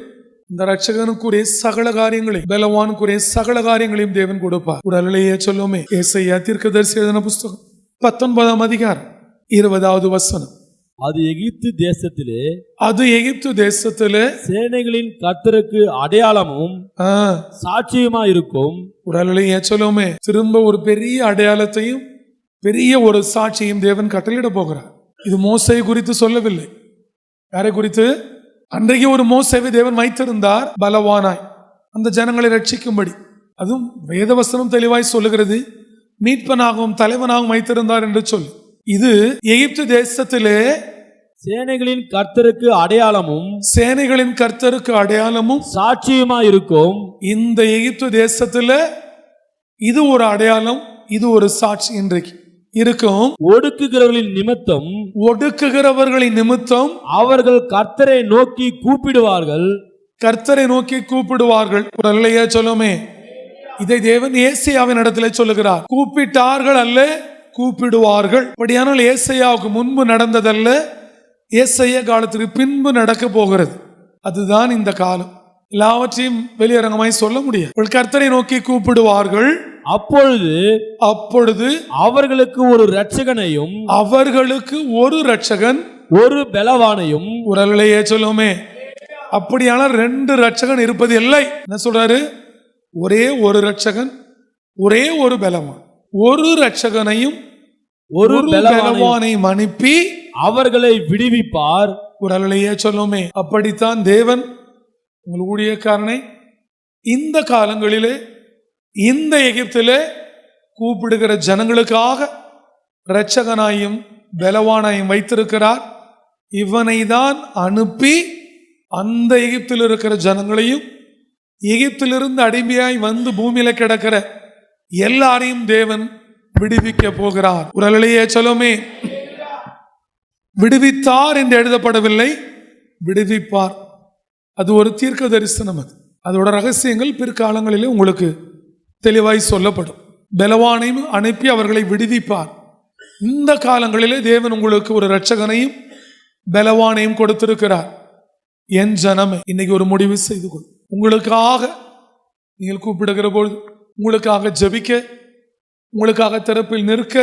[SPEAKER 1] இந்த ரட்சகனுக்குரிய சகல காரியங்களையும் பலவானுக்குரிய சகல காரியங்களையும் தேவன் கொடுப்பார். ஒரு அலையே சொல்லுமே, ஏசாயா தீர்க்கதரிசி எழுதின புஸ்தகம் 19ஆம் அதிகாரம் 20வது வசனம்.
[SPEAKER 3] அது எகிப்து தேசத்திலே
[SPEAKER 1] சேனைகளின்
[SPEAKER 3] கர்த்தருக்கு அடையாளமும் சாட்சியுமா இருக்கும்.
[SPEAKER 1] ஒரு அலையே சொல்லுமே, திரும்ப ஒரு பெரிய அடையாளத்தையும் பெரிய ஒரு சாட்சியும் தேவன் கட்டளையிட போகிறார். இது மோசே குறித்து சொல்லவில்லை. யாரை குறித்து? அன்றைக்கு ஒரு மோசேவை தேவன் வைத்திருந்தார் பலவானாய் அந்த ஜனங்களை ரட்சிக்கும்படி. அதுவும் வேதவசனம் தெளிவாய் சொல்லுகிறது, மீட்பனாகவும் தலைவனாகவும் வைத்திருந்தார் என்று சொல்லி. இது எகிப்து தேசத்திலே
[SPEAKER 3] சேனைகளின் கர்த்தருக்கு அடையாளமும்
[SPEAKER 1] சேனைகளின் கர்த்தருக்கு அடையாளமும்
[SPEAKER 3] சாட்சியுமா இருக்கும்.
[SPEAKER 1] இந்த எகிப்து தேசத்துல இது ஒரு அடையாளம், இது ஒரு சாட்சி இன்றைக்கு இருக்கும்.
[SPEAKER 3] ஒடுக்குகிறவர்களின் நிமித்தம்
[SPEAKER 1] ஒடுக்குகிறவர்களின் நிமித்தம்
[SPEAKER 3] அவர்கள் கர்த்தரை நோக்கி கூப்பிடுவார்கள்.
[SPEAKER 1] கர்த்தரை நோக்கி கூப்பிடுவார்கள். ஒரு அல்லையா சொல்லுமே, இதை தேவன் ஏசாயாவின் இடத்துல சொல்லுகிறார். கூப்பிட்டார்கள் அல்ல, கூப்பிடுவார்கள். அப்படியானால் ஏசாயாவுக்கு முன்பு நடந்ததல்ல, ஏசாயா காலத்துக்கு பின்பு நடக்க போகிறது. அதுதான் இந்த காலம். எல்லாவற்றையும் வெளியரங்கமாய் சொல்ல முடியாது. கர்த்தரை நோக்கி கூப்பிடுவார்கள்.
[SPEAKER 3] அப்பொழுது அவர்களுக்கு ஒரு இரட்சகனையும்
[SPEAKER 1] அவர்களுக்கு ஒரு இரட்சகன்
[SPEAKER 3] ஒரு பலவானையும்.
[SPEAKER 1] ஒரு அல்லையே சொல்லுமே, அப்படியானால் ரெண்டு இரட்சகன் இருப்பது இல்லை. என்ன சொல்றாரு? ஒரே ஒரு இரட்சகன், ஒரே ஒரு பலவான். ஒரு இரட்சகனையும் ஒரு பலவானையும் அனுப்பி
[SPEAKER 3] அவர்களை விடுவிப்பார்.
[SPEAKER 1] குரலையே சொல்லுமே. அப்படித்தான் தேவன் உங்கள் ஊழியக்காரனை இந்த காலங்களிலே இந்த எகிப்திலே கூப்பிடுகிற ஜனங்களுக்காக இரட்சகனாயும் பலவானாயும் வைத்திருக்கிறார். இவனை தான் அனுப்பி அந்த எகிப்தில் இருக்கிற ஜனங்களையும் எகிப்திலிருந்து அடிமையாய் வந்து பூமியில கிடக்கிற எல்லாரையும் தேவன் விடுவிக்க போகிறார். குரலையே சொல்லுமே. விடுவித்தார் என்று எழுதப்படவில்லை, விடுவிப்பார். அது ஒரு தீர்க்க தரிசனம். அதோட ரகசியங்கள் பிற்காலங்களிலே உங்களுக்கு தெளிவாய் சொல்லப்படும். பலவானையும் அனுப்பி அவர்களை விடுவிப்பார். இந்த காலங்களிலே தேவன் உங்களுக்கு ஒரு இரட்சகனையும் பலவானையும் கொடுத்திருக்கிறார். என் ஜனமே, இன்னைக்கு ஒரு முடிவு செய்து கொள். உங்களுக்காக நீங்கள் கூப்பிடுகிற பொழுது, உங்களுக்காக ஜெபிக்க, உங்களுக்காக திறப்பில் நிற்க,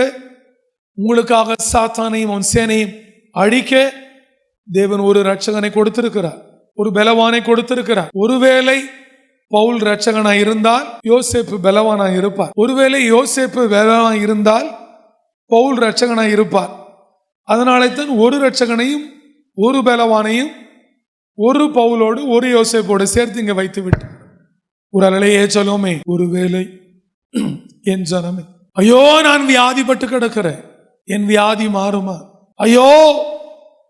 [SPEAKER 1] உங்களுக்காக சாத்தானையும் அவன் சேனையும் அழிக்க தேவன் ஒரு இரட்சகனை கொடுத்திருக்கிறார், ஒரு பலவானை கொடுத்திருக்கிறார். ஒருவேளை பவுல் இரட்சகனாய் இருந்தால் யோசேப்பு பலவானாய் இருப்பார். ஒருவேளை யோசேப்பு பலவானாய் இருந்தால் பவுல் இரட்சகனாய் இருப்பார். அதனாலே தான் ஒரு இரட்சகனையும் ஒரு பலவானையும் ஒரு பவுலோடு ஒரு யோசேப்போடு சேர்த்து இங்க வைத்து விட்டு ஒரு அலையே சொல்லுமே. ஒருவேளை என் ஜனமே, ஐயோ நான் வியாதிப்பட்டு கிடக்கிறேன், என் வியாதி மாறுமா? ஐயோ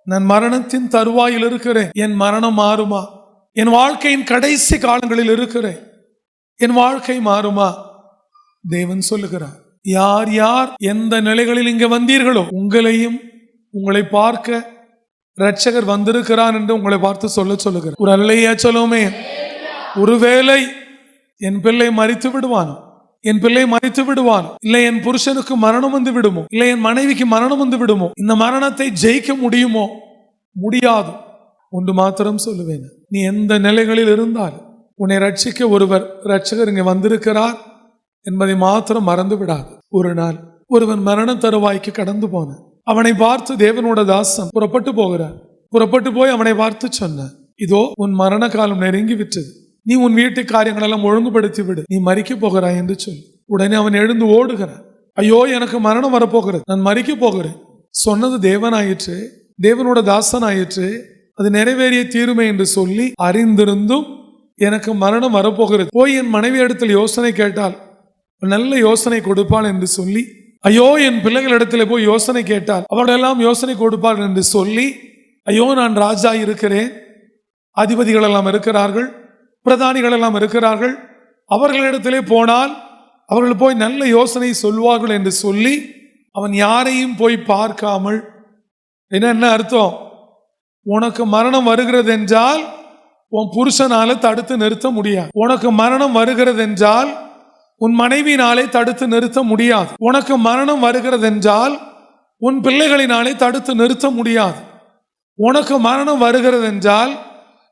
[SPEAKER 1] நான் மரணத்தின் தருவாயில் இருக்கிறேன், என் மரணம் மாறுமா? என் வாழ்க்கையின் கடைசி காலங்களில் இருக்கிறேன், என் வாழ்க்கை மாறுமா? தேவன் சொல்லுகிறார், யார் யார் எந்த நிலைகளில் இங்க வந்தீர்களோ உங்களையும் உங்களை பார்க்க இரட்சகர் வந்திருக்கிறான் என்று உங்களை பார்த்து சொல்லுகிறார். ஒரு அல்லையா சொல்லுமே. ஒருவேளை என் பிள்ளை மரித்து விடுவானோ, என் பிள்ளை மரித்து விடுவான், இல்லை என் புருஷனுக்கு மரணம் வந்து விடுமோ, இல்லை என் மனைவிக்கு மரணம் வந்து விடுமோ, இந்த மரணத்தை ஜெயிக்க முடியுமோ? முடியாது. ஒன்று மாத்திரம் சொல்லுவேன், நீ எந்த நிலைகளில் இருந்தால் உன்னை ரட்சிக்க ஒருவர் இரட்சகர் இங்கே வந்திருக்கிறார் என்பதை மாத்திரம் மறந்து விடாது. ஒரு நாள் ஒருவன் மரண தருவாய்க்கு கடந்து போன அவனை பார்த்து தேவனோட தாசன் புறப்பட்டு போகிறார். புறப்பட்டு போய் அவனை பார்த்து சொன்ன, இதோ உன் மரண காலம் நெருங்கி விட்டது, நீ உன் வீட்டு காரியங்கள் எல்லாம் ஒழுங்குபடுத்தி விடு, நீ மரிக்க போகிறாய் என்று சொல்லி உடனே அவன் எழுந்து ஓடுகிறான். ஐயோ எனக்கு மரணம் வரப்போகிறது, நான் மரிக்க போகிறேன். சொன்னது தேவனாயிற்று, தேவனோட தாசன் ஆயிற்று, அது நிறைவேறிய தீருமை என்று சொல்லி அறிந்திருந்தும் எனக்கு மரணம் வரப்போகிறது, போய் என் மனைவி இடத்தில் யோசனை கேட்டால் நல்ல யோசனை கொடுப்பாள் என்று சொல்லி, ஐயோ என் பிள்ளைகள் இடத்துல போய் யோசனை கேட்டால் அவர்களெல்லாம் யோசனை கொடுப்பாள் என்று சொல்லி, ஐயோ நான் ராஜா இருக்கிறேன், அதிபதிகள் எல்லாம் இருக்கிறார்கள், பிரதானிகள் எல்லாம் இருக்கிறார்கள், அவர்களிடத்திலே போனால் அவர்கள் போய் நல்ல யோசனை சொல்வார்கள் என்று சொல்லி அவன் யாரையும் போய் பார்க்காமல், என்ன அர்த்தம்? உனக்கு மரணம் வருகிறது என்றால் உன் புருஷனால தடுத்து நிறுத்த முடியாது. உனக்கு மரணம் வருகிறது என்றால் உன் மனைவியினாலே தடுத்து நிறுத்த முடியாது. உனக்கு மரணம் வருகிறது என்றால் உன் பிள்ளைகளினாலே தடுத்து நிறுத்த முடியாது. உனக்கு மரணம் வருகிறது என்றால்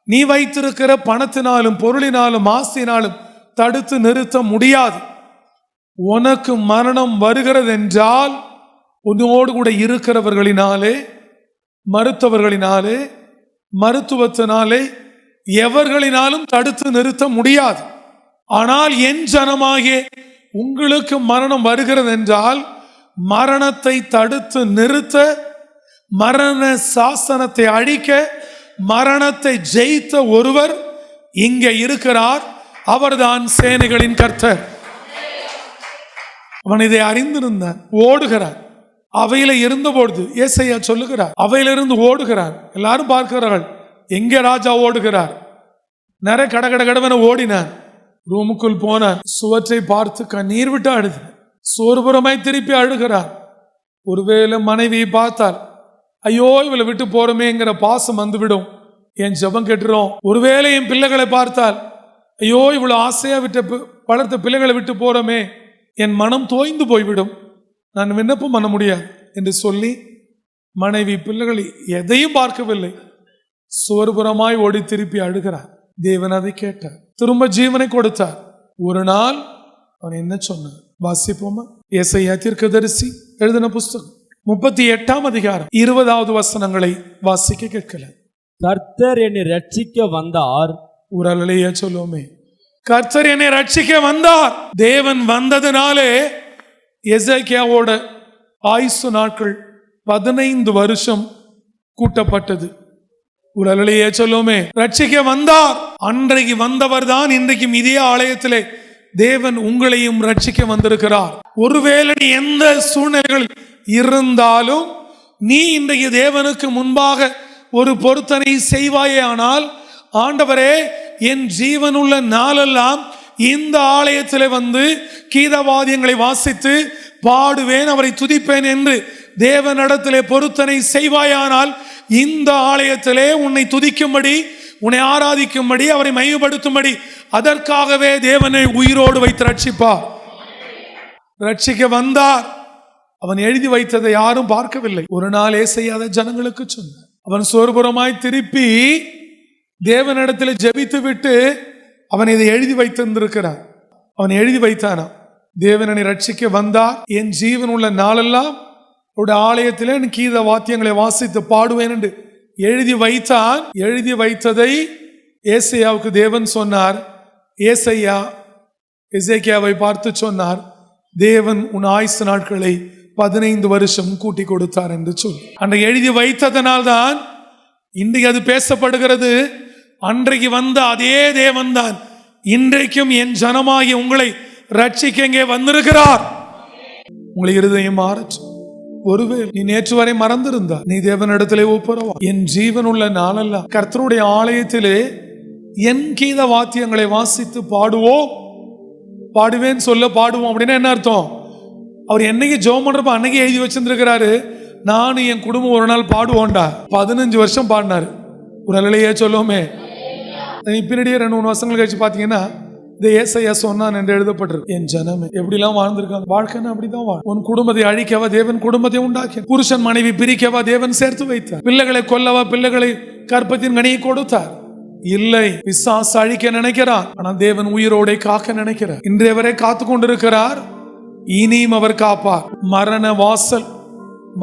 [SPEAKER 1] நீ வைத்திருக்கிற பணத்தினாலும் பொருளினாலும் ஆசையினாலும் தடுத்து நிறுத்த முடியாது. உனக்கு மரணம் வருகிறது என்றால் உன்னோடு கூட இருக்கிறவர்களினாலே, மருத்துவர்களினாலே, மருத்துவத்தினாலே, எவர்களினாலும் தடுத்து நிறுத்த முடியாது. ஆனால் என் ஜனமாகிய உங்களுக்கு மரணம் வருகிறது என்றால் மரணத்தை தடுத்து நிறுத்த, மரண சாசனத்தை அழிக்க, மரணத்தை ஜெயித்த ஒருவர் இங்கே இருக்கிறார். அவர்தான் சேனைகளின் கர்த்தர். அவன் இதை அறிந்திருந்தான், ஓடுகிறான். அவையில இருந்தபொழுது ஏசையா சொல்லுகிறார், அவையிலிருந்து ஓடுகிறார். எல்லாரும் பார்க்கிறார்கள், எங்கே ராஜா ஓடுகிறார். நிறைய கடகடகடவென ஓடினான். ரூமுக்குள் போனான். சுவற்றை பார்த்து கண்ணீர் விட்டு அழுது சோர்புறமாய் திருப்பி அழுகிறார். ஒருவேளை மனைவியை பார்த்தால் ஐயோ இவளை விட்டு போறோமேங்கிற பாசம் வந்துவிடும், என் ஜெபம் கெட்டுரும். ஒருவேளை என் பிள்ளைகளை பார்த்தால் ஐயோ இவ்வளவு ஆசையா வளர்த்த பிள்ளைகளை விட்டு போறோமே, என் மனம் தோய்ந்து போய்விடும், நான் விண்ணப்பம் பண்ண முடியாது என்று சொல்லி மனைவி பிள்ளைகளை எதையும் பார்க்கவில்லை, சோர்புறமாய் ஓடி திருப்பி அழுகிறார். தேவன் அதை கேட்டார், திரும்ப ஜீவனை கொடுத்தார். ஒரு நாள் அவன் என்ன சொன்னார் வாசிப்போமா? ஏசாயா தீர்க்கதரிசி எழுதின புஸ்தகம் 38ஆம் அதிகாரம் 20வது வசனங்களை வாசிக்க கேட்கல.
[SPEAKER 3] கர்த்தர் என்னை ரட்சிக்க வந்தார்.
[SPEAKER 1] உரலையே சொல்லுவோமே, கர்த்தர் என்னை ரட்சிக்க வந்தார். தேவன் வந்ததுனாலே எசேக்கியாவோட ஆயுசு நாட்கள் 15 வருஷம் கூட்டப்பட்டது. உரலையே சொல்லுவோமே, ரட்சிக்க வந்தார். அன்றைக்கு வந்தவர் தான் இன்றைக்கும் இதே ஆலயத்திலே தேவன் உங்களையும் ரட்சிக்க வந்திருக்கிறார். ஒருவேளை நீ எந்த சூழ்நிலைகள் இருந்தாலும் நீ இன்றைக்கு தேவனுக்கு முன்பாக ஒரு பொருத்தனை செய்வாயே ஆனால், ஆண்டவரே என் ஜீவனுள்ள நாளெல்லாம் இந்த ஆலயத்திலே வந்து கீதவாதியங்களை வாசித்து பாடுவேன், அவரை துதிப்பேன் என்று தேவனிடத்திலே பொருத்தனை செய்வாயானால், இந்த ஆலயத்திலே உன்னை துதிக்கும்படி, உன்னை ஆராதிக்கும்படி, அவரை மையப்படுத்தும்படி அதற்காகவே தேவனை உயிரோடு வைத்து ரட்சிப்பார். ரட்சிக்க வந்தார். அவன் எழுதி வைத்ததை யாரும் பார்க்கவில்லை. ஒரு நாள் ஏசாயா ஜனங்களுக்கு சொன்னார். அவன் சோர்புறமாய் திருப்பி தேவனிடத்தில் ஜெபித்து விட்டு அவன் இதை எழுதி வைத்திருந்திருக்கிறான். அவன் எழுதி வைத்தானா, தேவனை ரட்சிக்க வந்தார், என் ஜீவன் உள்ள நாளெல்லாம் ஒரு ஆலயத்திலே கீத வாத்தியங்களை வாசித்து பாடுவேன் என்று எழுதி வைத்தான். எழுதி வைத்ததை ஏசாயாவுக்கு தேவன் சொன்னார். ஏசாயா எசேக்கியாவை பார்த்து சொன்னார், தேவன் உன் ஆயுசு நாட்களை 15 வருஷம் கூட்டி கொடுத்தார் என்று சொல்லி அன்றைக்கு எழுதி வைத்ததனால் தான் இன்றைக்கு அது பேசப்படுகிறது. அன்றைக்கு வந்த அதே தேவன் தான் இன்றைக்கும் என் ஜனமாகி உங்களை ரட்சிக்க இங்கே வந்திருக்கிறார். உங்களை இருதயம் மாறச்சு. ஒருவேளை நீ நேற்று வரை மறந்திருந்தா நீ தேவனிடத்திலே ஒப்புரவா. என் ஜீவன் உள்ள நாளெல்லாம் கர்த்தருடைய ஆலயத்திலே என் கீத வாத்தியங்களை வாசித்து பாடுவேன் சொல்ல பாடுவோம் அப்படின்னா என்ன அர்த்தம்? அவர் என்னைக்கு ஜெபம் பண்றப்ப அன்னைக்கு எழுதி வச்சிருந்திருக்கிறாரு, நானும் என் குடும்பம் ஒரு நாள் பாடுவோண்டா. 15 வருஷம் பாடினாரு. ஒரு நிலையே சொல்லுவோமே. பின்னாடியே 2-3 வருஷங்கள் கழிச்சு பாத்தீங்கன்னா இந்த ஏசாயா சொன்னான் என்று எழுதப்பட்டிருக்கு. என் ஜனமே எப்படிலாம் வாழ்ந்திருக்காங்க. வாழ்க்கைன்னு அப்படிதான் வாழ். உன் குடும்பத்தை அழிக்கவா தேவன் குடும்பத்தை உண்டாக்கி, புருஷன் மனைவி பிரிக்கவா தேவன் சேர்த்து வைத்தார், பிள்ளைகளை கொல்லவா பிள்ளைகளை கற்பத்தின் கனியை கொடுத்தார். இல்லை, பிசாசு அழிக்க நினைக்கிறார், ஆனா தேவன் உயிரோட காக்க நினைக்கிறார். இன்றைய வரை காத்து கொண்டிருக்கிறார், இனியும் அவர் காப்பார். மரண வாசல்,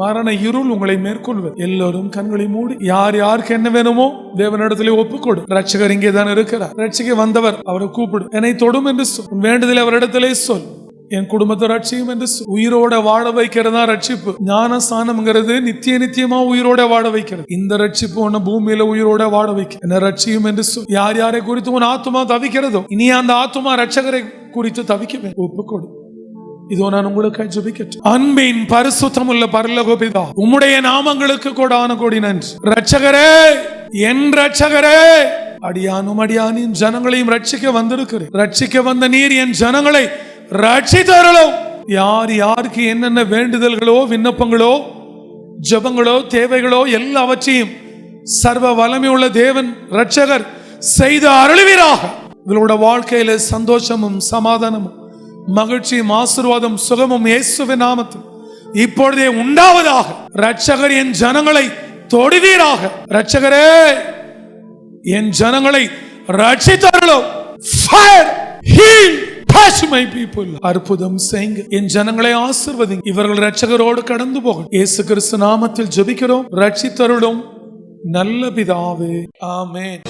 [SPEAKER 1] மரண இருள் உங்களை மேற்கொள்வது. எல்லோரும் கண்களை மூடி யார் யாருக்கு என்ன வேணுமோ தேவனிடத்திலே ஒப்புக்கொடு. ரட்சகர் இங்கே தான் இருக்கிறார். ரட்சிக்க வந்தவர், அவரை கூப்பிடு. என்னை தொடும் என்று சொல். உன் வேண்டுதலை அவரிடத்திலே சொல். என் குடும்பத்தை ரட்சியும் என்று சொல். உயிரோட வாழ வைக்கிறதா ரட்சிப்பு. ஞானஸ்தானம்ங்கிறது நித்தியமா உயிரோட வாழ வைக்கிறது. இந்த ரட்சிப்பு உன்னை பூமியில உயிரோட வாழ வைக்க என்ன ரட்சியும் என்று சொல். யார் யாரை குறித்து உன் ஆத்துமா தவிக்கிறதோ இனி அந்த ஆத்துமா ரட்சகரை குறித்து தவிக்க ஒப்புக்கொடு. இதோ நான் உங்களுக்கு ஜெபிக்கட்டும். அன்பின் பரிசுத்தமுள்ள பரலோக பிதா, உம்முடைய நாமங்களுக்கு கோடான கோடி நன்றி. ரட்சகரே, என் ரட்சகரே, அடியானும் அடியானின் ஜனங்களையும் ரட்சிக்க வந்திருக்கிறேன். ரட்சிக்க வந்த நீர் என் ஜனங்களை ரட்சித்தருளும். யார் யாருக்கு என்னென்ன வேண்டுதல்களோ விண்ணப்பங்களோ ஜெபங்களோ தேவைகளோ எல்லாவற்றையும் சர்வ வல்லமை உள்ள தேவன் ரட்சகர் செய்து அருளுவீராக. இவங்களோட வாழ்க்கையில சந்தோஷமும் சமாதானமும் மகிழ்ச்சியும் ஆசீர்வாதம் சுகமும் இயேசுவின் நாமத்தில் இப்பொழுதே உண்டாவதாக. ரட்சகர் என் ஜனங்களை தொடுவீராக. ரட்சகரே, என் ஜனங்களை ரட்சித்தருளும். Fire, heal, touch my people. அற்புதம் செய்யுங்க. என் ஜனங்களை ஆசீர்வதிங்க. இவர்கள் ரட்சகரோடு கடந்து போக இயேசு கிறிஸ்து நாமத்தில் ஜெபிக்கிறோம். ரட்சித்தருளும் நல்ல பிதாவே, ஆமென்.